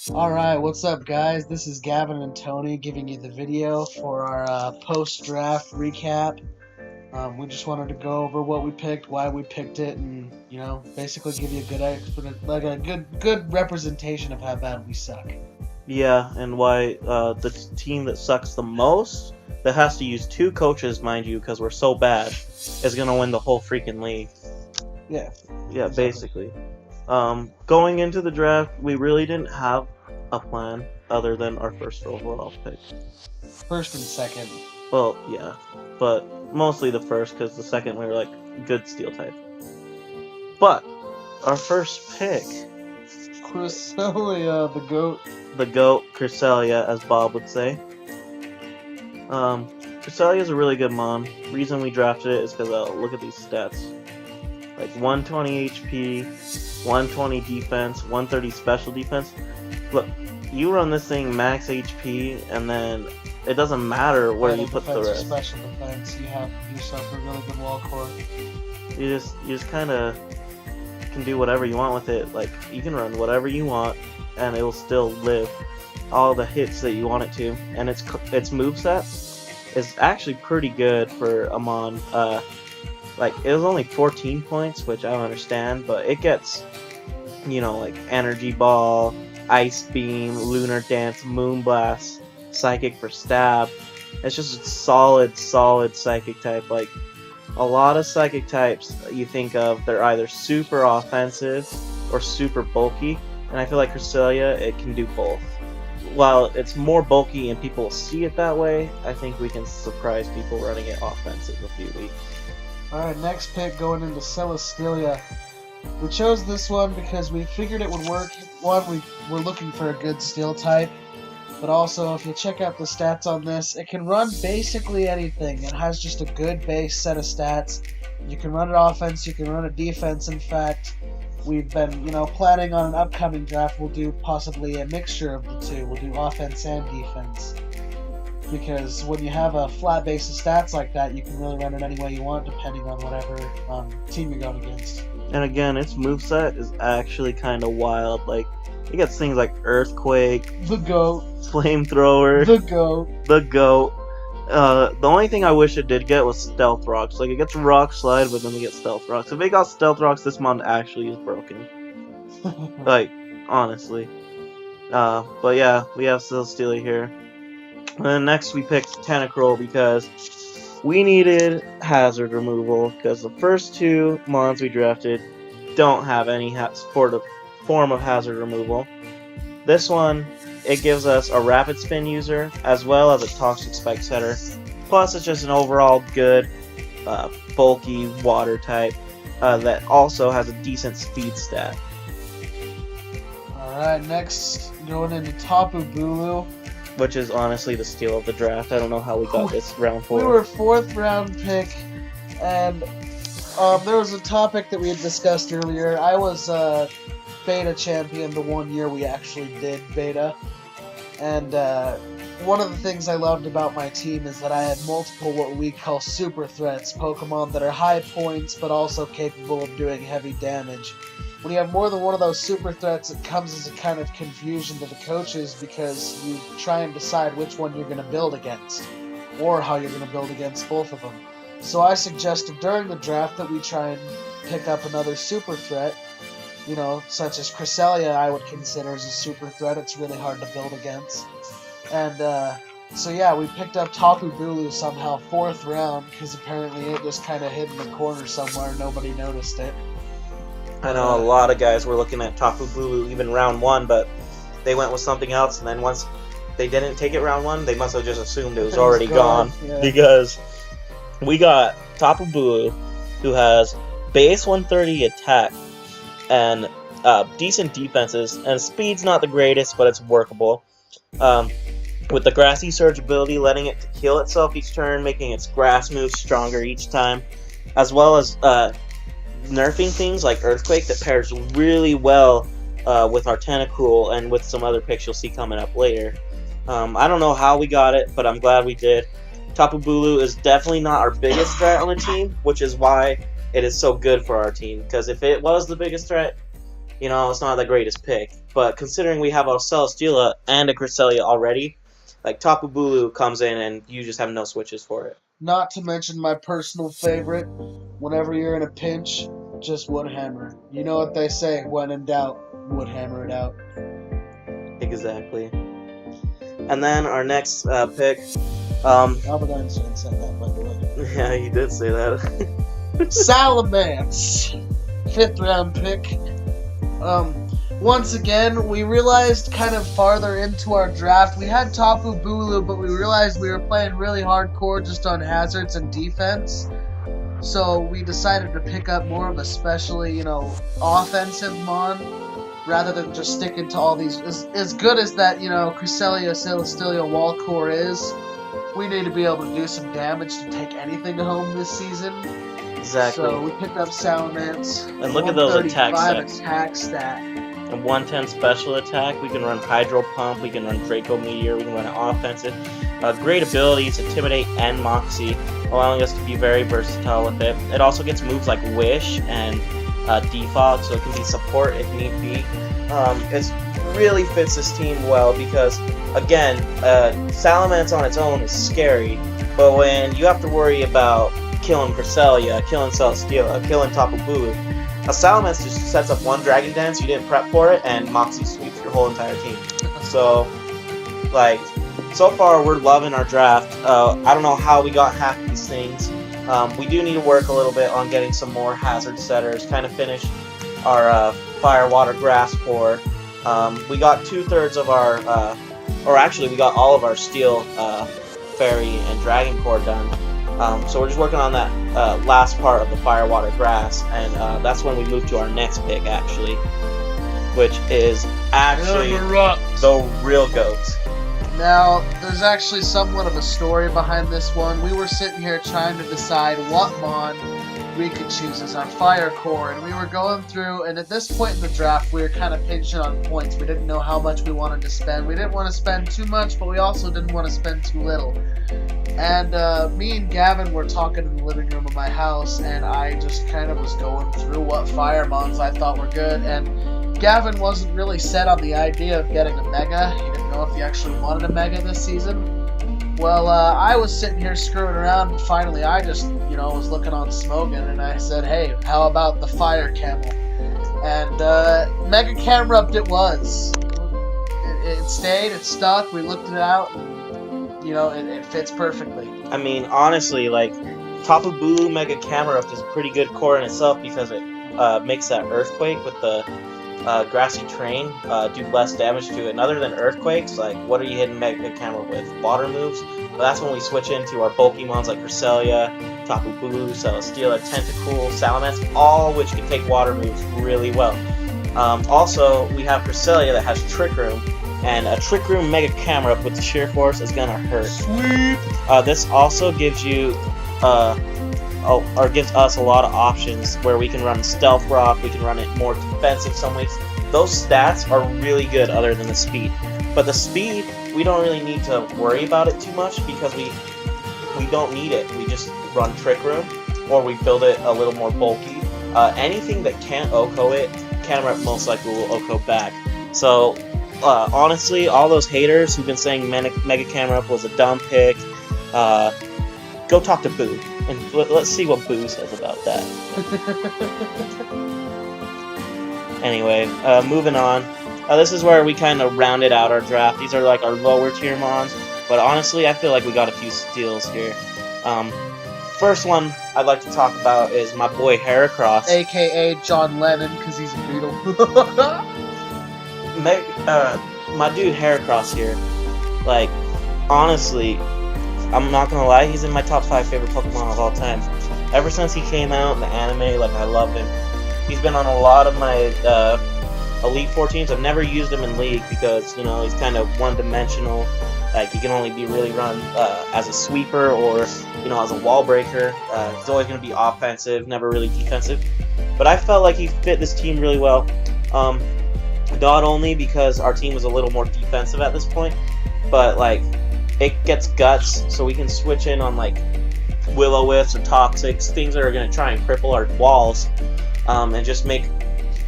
Alright, what's up guys? This is Gavin and Tony giving you the video for our post-draft recap. We just wanted to go over what we picked, why we picked it, and, basically give you a good representation of how bad we suck. Yeah, and why the team that sucks the most, that has to use two coaches, mind you, because we're so bad, is going to win the whole freaking league. Yeah. Yeah, Exactly. basically. Going into the draft, we really didn't have a plan other than our first overall pick. First and second. Well, yeah, but mostly the first, because the second we were like, good steel type. But, our first pick, Cresselia, the GOAT. the GOAT, Cresselia, as Bob would say. Cresselia is a really good mon. Reason we drafted it is because look at these stats. Like 120 HP, 120 defense, 130 special defense. Look, you run this thing max HP, and then it doesn't matter where you put the rest. Special defense, you have yourself a really good wall core. You just kind of can do whatever you want with it. Like, you can run whatever you want, and it will still live all the hits that you want it to. And its moveset is actually pretty good for a mon. Like, it was only 14 points, which I don't understand, but it gets, like Energy Ball, Ice Beam, Lunar Dance, Moonblast, Psychic for Stab. It's just a solid Psychic type. Like, a lot of Psychic types you think of, they're either super offensive or super bulky, and I feel like Cresselia, it can do both. While it's more bulky and people see it that way, I think we can surprise people running it offensive a few weeks. Alright, next pick going into Celestelia. We chose this one because we figured it would work. One, we were looking for a good steel type, but also if you check out the stats on this, it can run basically anything. It has just a good base set of stats. You can run it offense, you can run it defense. In fact, we've been, planning on an upcoming draft. We'll do possibly a mixture of the two. We'll do offense and defense. Because when you have a flat base of stats like that, you can really run it any way you want, depending on whatever team you're going against. And again, its moveset is actually kind of wild. Like, it gets things like Earthquake, The GOAT. Flamethrower, The GOAT. the GOAT. The only thing I wish it did get was Stealth Rocks. Like, it gets Rock Slide, but then it gets Stealth Rocks. If it got Stealth Rocks, this mon actually is broken. Like, honestly. But yeah, we have Celestelia here. And then next we picked Tentacruel because we needed hazard removal, because the first two mons we drafted don't have any form of hazard removal. This one, it gives us a rapid spin user as well as a toxic spike setter. Plus, it's just an overall good, bulky water type that also has a decent speed stat. Alright, next going into Tapu Bulu. Which is honestly the steal of the draft. I don't know how we got this round 4. We were 4th round pick, and there was a topic that we had discussed earlier. I was beta champion the one year we actually did beta, and one of the things I loved about my team is that I had multiple what we call super threats, Pokemon that are high points but also capable of doing heavy damage. When you have more than one of those super threats, it comes as a kind of confusion to the coaches because you try and decide which one you're going to build against, or how you're going to build against both of them. So I suggested during the draft that we try and pick up another super threat, such as Cresselia I would consider as a super threat. It's really hard to build against. And so yeah, we picked up Tapu Bulu somehow 4th round, because apparently it just kind of hid in the corner somewhere, nobody noticed it. I know a lot of guys were looking at Tapu Bulu even round 1, but they went with something else, and then once they didn't take it round 1, they must have just assumed it was already gone. Yeah. Because we got Tapu Bulu, who has base 130 attack and decent defenses, and speed's not the greatest, but it's workable. With the Grassy Surge ability, letting it heal itself each turn, making its grass moves stronger each time, as well as nerfing things like Earthquake that pairs really well with our Tentacruel and with some other picks you'll see coming up later. I don't know how we got it, but I'm glad we did. Tapu Bulu is definitely not our biggest threat on the team, which is why it is so good for our team. Because if it was the biggest threat, it's not the greatest pick. But considering we have a Celesteela and a Cresselia already, like Tapu Bulu comes in and you just have no switches for it. Not to mention my personal favorite, whenever you're in a pinch, just Woodhammer. You know what they say, when in doubt, Woodhammer it out. Exactly. And then our next pick. Albert Einstein said that, by the way. Yeah, he did say that. Salamence, 5th round pick. Once again, we realized kind of farther into our draft, we had Tapu Bulu, but we realized we were playing really hardcore just on hazards and defense. So we decided to pick up more of a specially, offensive mon, rather than just sticking to all these. As good as that, Cresselia, Celesteela, Walcore is, we need to be able to do some damage to take anything home this season. Exactly. So we picked up Salamence. And look at those attack 135 attack stat. And 110 special attack. We can run Hydro Pump. We can run Draco Meteor. We can run an offensive. Great abilities, Intimidate and Moxie, allowing us to be very versatile with it. It also gets moves like Wish and Defog, so it can be support if need be. It really fits this team well because, again, Salamence on its own is scary, but when you have to worry about killing Cresselia, killing Celesteela, killing Tapu Bulu, a Salamence just sets up one Dragon Dance, you didn't prep for it, and Moxie sweeps your whole entire team. So, so far we're loving our draft. I don't know how we got half these things. We do need to work a little bit on getting some more hazard setters, kind of finish our fire, water, grass core. We got 2/3 of our, or actually we got all of our steel, fairy, and dragon core done. So we're just working on that last part of the fire, water, grass, and that's when we move to our next pick, actually, which is actually the real GOAT. Now, there's actually somewhat of a story behind this one. We were sitting here trying to decide what mon we could choose as our fire core, and we were going through, and at this point in the draft, we were kind of pinching on points. We didn't know how much we wanted to spend. We didn't want to spend too much, but we also didn't want to spend too little. And me and Gavin were talking in the living room of my house, and I just kind of was going through what fire mons I thought were good, and Gavin wasn't really set on the idea of getting a Mega. He didn't know if he actually wanted a Mega this season. Well, I was sitting here screwing around, and finally I just, was looking on Smogan, and I said, hey, how about the Fire Camel? And Mega Camerupt it was. It stayed, it stuck, we looked it out, and, it fits perfectly. I mean, honestly, Tapu Bulu Mega Camerupt is a pretty good core in itself because it makes that Earthquake with the grassy terrain do less damage to it. And other than earthquakes, what are you hitting Mega Camera with? Water moves? But that's when we switch into our bulky mons like Cresselia, Tapu Bulu, Celesteela, Tentacool, Salamence, all which can take water moves really well. Also, we have Cresselia that has Trick Room, and a Trick Room Mega Camera with the Sheer Force is gonna hurt. Sweet! This also gives you or gives us a lot of options where we can run Stealth Rock, we can run it more defensive some weeks. Those stats are really good other than the speed. But the speed, we don't really need to worry about it too much because we don't need it. We just run Trick Room, or we build it a little more bulky. Anything that can't OHKO it, Camerupt most likely will OHKO back. So, honestly, all those haters who've been saying Mega Camerupt was a dumb pick, go talk to Boo. And let's see what Boo says about that. Anyway, moving on. This is where we kind of rounded out our draft. These are our lower tier mons. But honestly, I feel like we got a few steals here. First one I'd like to talk about is my boy Heracross. A.K.A. John Lennon, because he's a Beatle. My dude Heracross here. Honestly, I'm not gonna lie, he's in my top 5 favorite Pokemon of all time. Ever since he came out in the anime, I love him. He's been on a lot of my Elite Four teams. I've never used him in League because, he's kind of one-dimensional. He can only be really run as a sweeper or, as a wall breaker. He's always gonna be offensive, never really defensive. But I felt like he fit this team really well. Not only because our team was a little more defensive at this point, but, it gets guts, so we can switch in on Will-O-Wisps or Toxics, things that are going to try and cripple our walls, and just make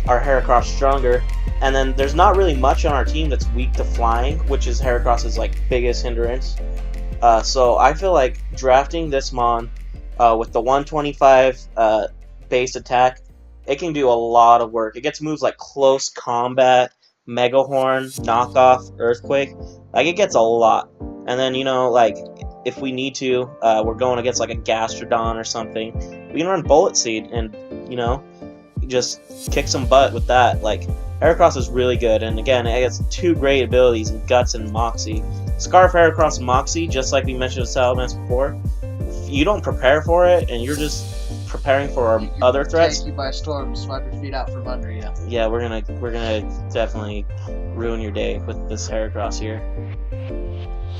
our Heracross stronger. And then there's not really much on our team that's weak to flying, which is Heracross's like biggest hindrance. So I feel like drafting this Mon with the 125 base attack, it can do a lot of work. It gets moves like Close Combat, Mega Horn, Knockoff, Earthquake. Like, it gets a lot. And then, you know, like, if we need to, we're going against like a Gastrodon or something, we can run Bullet Seed and, you know, just kick some butt with that. Like, Heracross is really good, and again, it has two great abilities in Guts and Moxie. Scarf Heracross and Moxie, just like we mentioned with Salamence before, if you don't prepare for it, and you're just preparing for our other threats, take you by storm, swipe your feet out from under you. Yeah, we're gonna definitely ruin your day with this Heracross here.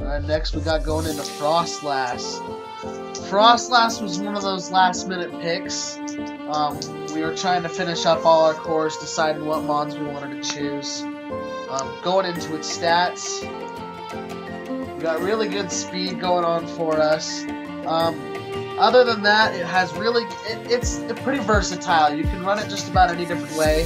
Alright, next we got going into Frostlass. Frostlass was one of those last minute picks. We were trying to finish up all our cores, deciding what mons we wanted to choose. Going into its stats, we got really good speed going on for us. Other than that, it has it's pretty versatile. You can run it just about any different way,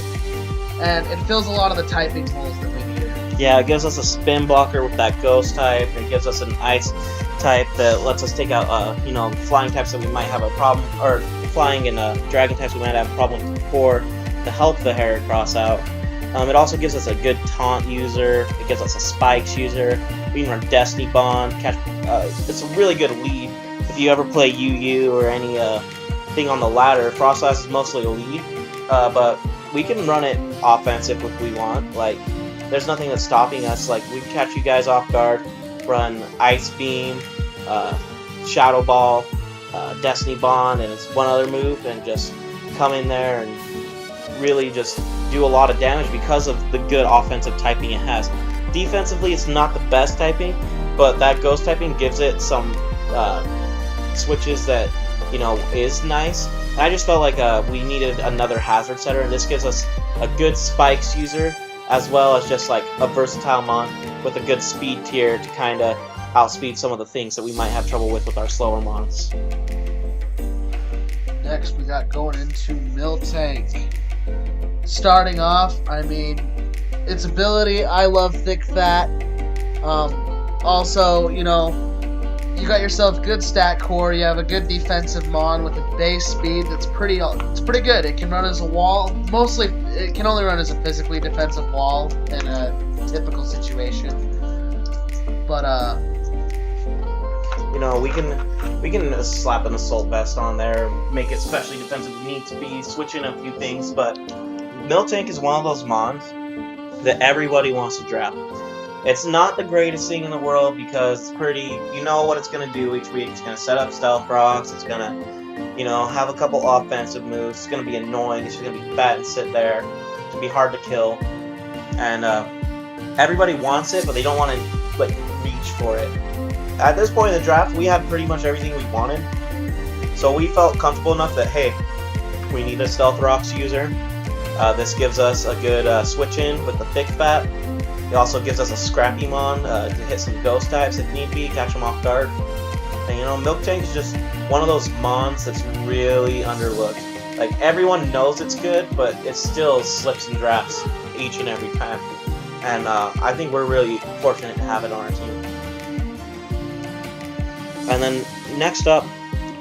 and it fills a lot of the typing holes that we needed. Yeah, it gives us a spin blocker with that ghost type. It gives us an ice type that lets us take out, you know, flying types that we might have a problem, or flying and dragon types we might have a problem before, to help the Heracross out. It also gives us a good taunt user. It gives us a spikes user. We can run Destiny Bond. It's a really good lead. If you ever play UU or any thing on the ladder, Frostlass is mostly a lead, but we can run it offensive if we want. Like, there's nothing that's stopping us. Like, we can catch you guys off guard, run Ice Beam, Shadow Ball, Destiny Bond, and it's one other move, and just come in there and really just do a lot of damage because of the good offensive typing it has. Defensively, it's not the best typing, but that ghost typing gives it some switches that, you know, is nice. And I just felt like we needed another hazard setter, and this gives us a good spikes user, as well as just like a versatile mon with a good speed tier to kind of outspeed some of the things that we might have trouble with our slower mons. Next, we got going into Miltank. Starting off, I mean, its ability, I love Thick Fat. Also, you know, you got yourself good stat core. You have a good defensive mon with a base speed that's pretty good. It can run as a wall. Mostly, it can only run as a physically defensive wall in a typical situation. But you know, we can slap an assault vest on there, make it specially defensive if needs to be, switch in a few things. But Miltank is one of those mons that everybody wants to draft. It's not the greatest thing in the world because it's pretty, you know what it's going to do each week. It's going to set up Stealth Rocks. It's going to, you know, have a couple offensive moves. It's going to be annoying. It's just going to be fat and sit there. It's going to be hard to kill. And everybody wants it, but they don't want to, like, reach for it. At this point in the draft, we have pretty much everything we wanted. So we felt comfortable enough that, hey, we need a Stealth Rocks user. This gives us a good switch in with the Thick Fat. It also gives us a Scrappy Mon to hit some ghost types if need be, catch them off guard. And you know, Miltank is just one of those mons that's really underlooked. Like, everyone knows it's good, but it still slips in drafts each and every time. And I think we're really fortunate to have it on our team. And then next up,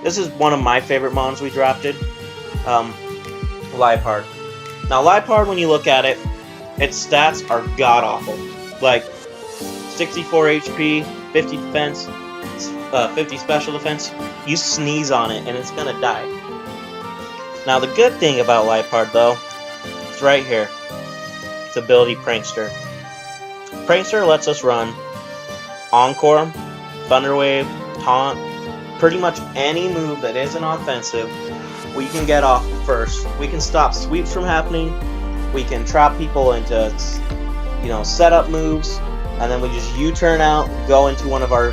this is one of my favorite mons we drafted, Liepard. Now, Liepard, when you look at it, its stats are god-awful. Like, 64 HP, 50 defense, 50 special defense. You sneeze on it, and it's gonna die. Now, the good thing about Liepard, though, is right here. Its ability, Prankster. Prankster lets us run Encore, Thunder Wave, Taunt, pretty much any move that isn't offensive, we can get off first. We can stop sweeps from happening. We can trap people into, you know, setup moves, and then we just U-turn out, go into one of our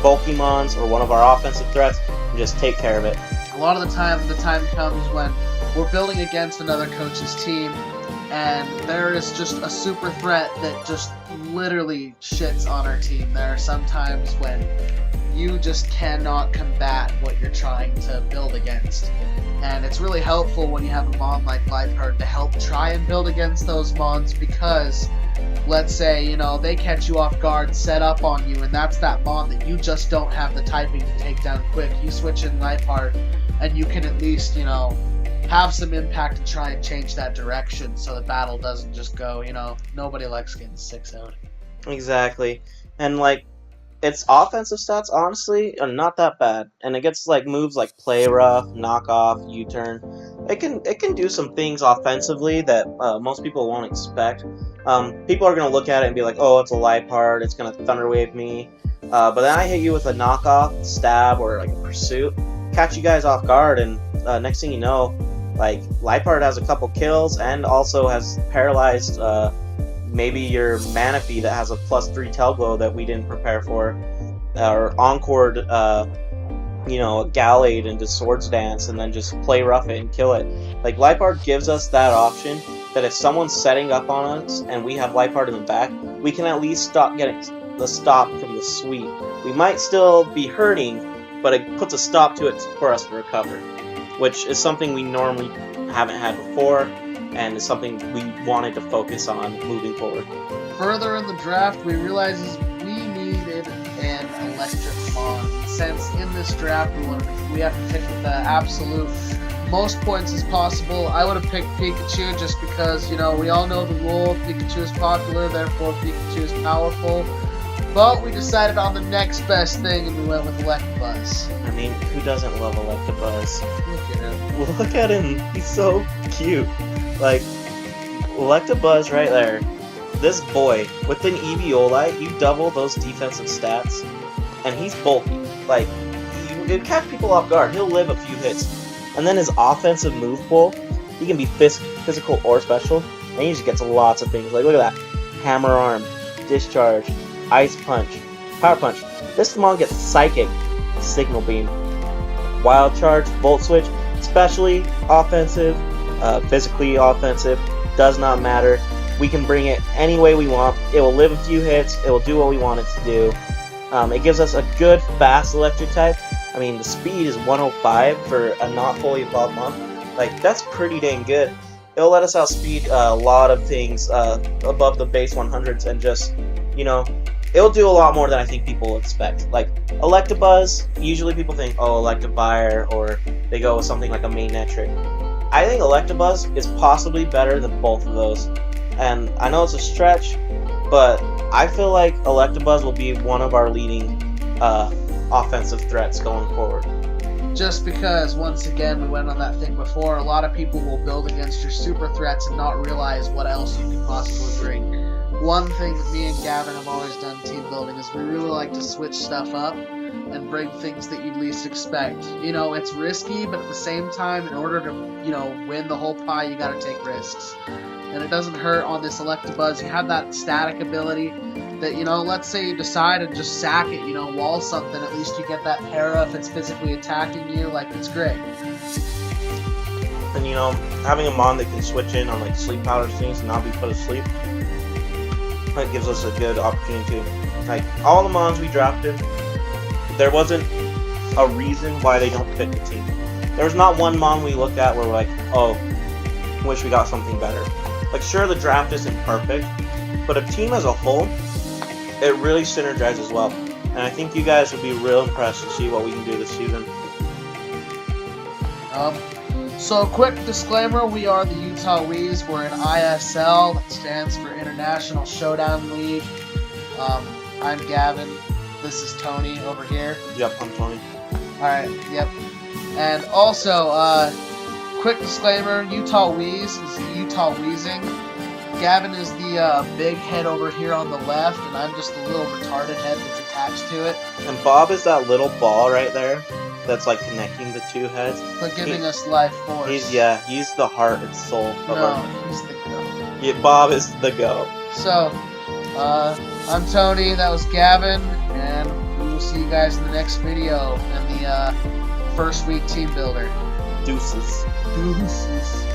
bulky mons or one of our offensive threats, and just take care of it. A lot of the time comes when we're building against another coach's team, and there is just a super threat that just literally shits on our team. There are some times when you just cannot combat what you're trying to build against. And it's really helpful when you have a mon like Lifeheart to help try and build against those mons, because let's say, you know, they catch you off guard, set up on you, and that's that mon that you just don't have the typing to take down quick. You switch in Lifeheart, and you can at least, you know, have some impact and try and change that direction so the battle doesn't just go, you know, nobody likes getting 6 out. Exactly. And, like, its offensive stats, honestly, are not that bad. And it gets, like, moves like Play Rough, Knock Off, U-Turn. It can do some things offensively that most people won't expect. People are going to look at it and be like, oh, it's a Lifeheart, it's going to Thunderwave me. But then I hit you with a Knock Off, Stab, or, like, a Pursuit. Catch you guys off guard, and next thing you know, like, Lifeheart has a couple kills and also has paralyzed maybe your Manaphy that has a +3 Tailglow that we didn't prepare for, or Encored, you know, Gallade into Swords Dance and then just Play Rough it and kill it. Like, Lifeheart gives us that option that if someone's setting up on us and we have Lifeheart in the back, we can at least stop getting the stop from the sweep. We might still be hurting, but it puts a stop to it for us to recover, which is something we normally haven't had before, and is something we wanted to focus on moving forward. Further in the draft, we realized we needed an electric mon. Since in this draft we have to pick the absolute most points as possible, I would have picked Pikachu just because, you know, we all know the rule, Pikachu is popular, therefore Pikachu is powerful. But we decided on the next best thing, and we went with Electabuzz. I mean, who doesn't love Electabuzz? Look at him. Look at him. He's so cute. Like, Electabuzz right there. This boy, with an Eevee, you double those defensive stats, and he's bulky. Like, he'll catch people off guard. He'll live a few hits. And then his offensive move pool, he can be physical or special, and he just gets lots of things. Like, look at that. Hammer Arm, Discharge, Ice Punch, Power Punch. This mon gets Psychic, Signal Beam, Wild Charge, Volt Switch, especially offensive, physically offensive, does not matter. We can bring it any way we want. It will live a few hits, it will do what we want it to do. It gives us a good, fast electric type. I mean, the speed is 105 for a not fully evolved mon. Like, that's pretty dang good. It'll let us outspeed a lot of things above the base 100s, and just, you know, it'll do a lot more than I think people expect. Like, Electabuzz, usually people think, oh, Electivire, or they go with something like a mainnet trick. I think Electabuzz is possibly better than both of those. And I know it's a stretch, but I feel like Electabuzz will be one of our leading offensive threats going forward. Just because, once again, we went on that thing before, a lot of people will build against your super threats and not realize what else you can possibly bring. One thing that me and Gavin have always done team building is we really like to switch stuff up and bring things that you'd least expect. You know, it's risky, but at the same time, in order to, you know, win the whole pie, you gotta take risks. And it doesn't hurt on this Electabuzz. You have that static ability that, you know, let's say you decide to just sack it, you know, wall something, at least you get that para if it's physically attacking you. Like, it's great. And, you know, having a mon that can switch in on, like, sleep powder things and not be put asleep, that gives us a good opportunity too. Like, all the mons we drafted, there wasn't a reason why they don't fit the team. There was not one mon we looked at where we're like, oh, wish we got something better. Like, sure, the draft isn't perfect, but a team as a whole, it really synergizes well. And I think you guys would be real impressed to see what we can do this season. So, quick disclaimer, we are the Utah Wees. We're in ISL, that stands for International Showdown League. I'm Gavin. This is Tony over here. Yep, I'm Tony. Alright, yep. And also, quick disclaimer, Utah Wees is Utah Weezing. Gavin is the big head over here on the left, and I'm just the little retarded head that's attached to it. And Bob is that little ball right there that's like connecting the two heads. But giving us life force. He's the heart and soul of our... he's the goat. Yeah, Bob is the goat. So, I'm Tony, that was Gavin, and we will see you guys in the next video in the first week team builder. Deuces. Deuces.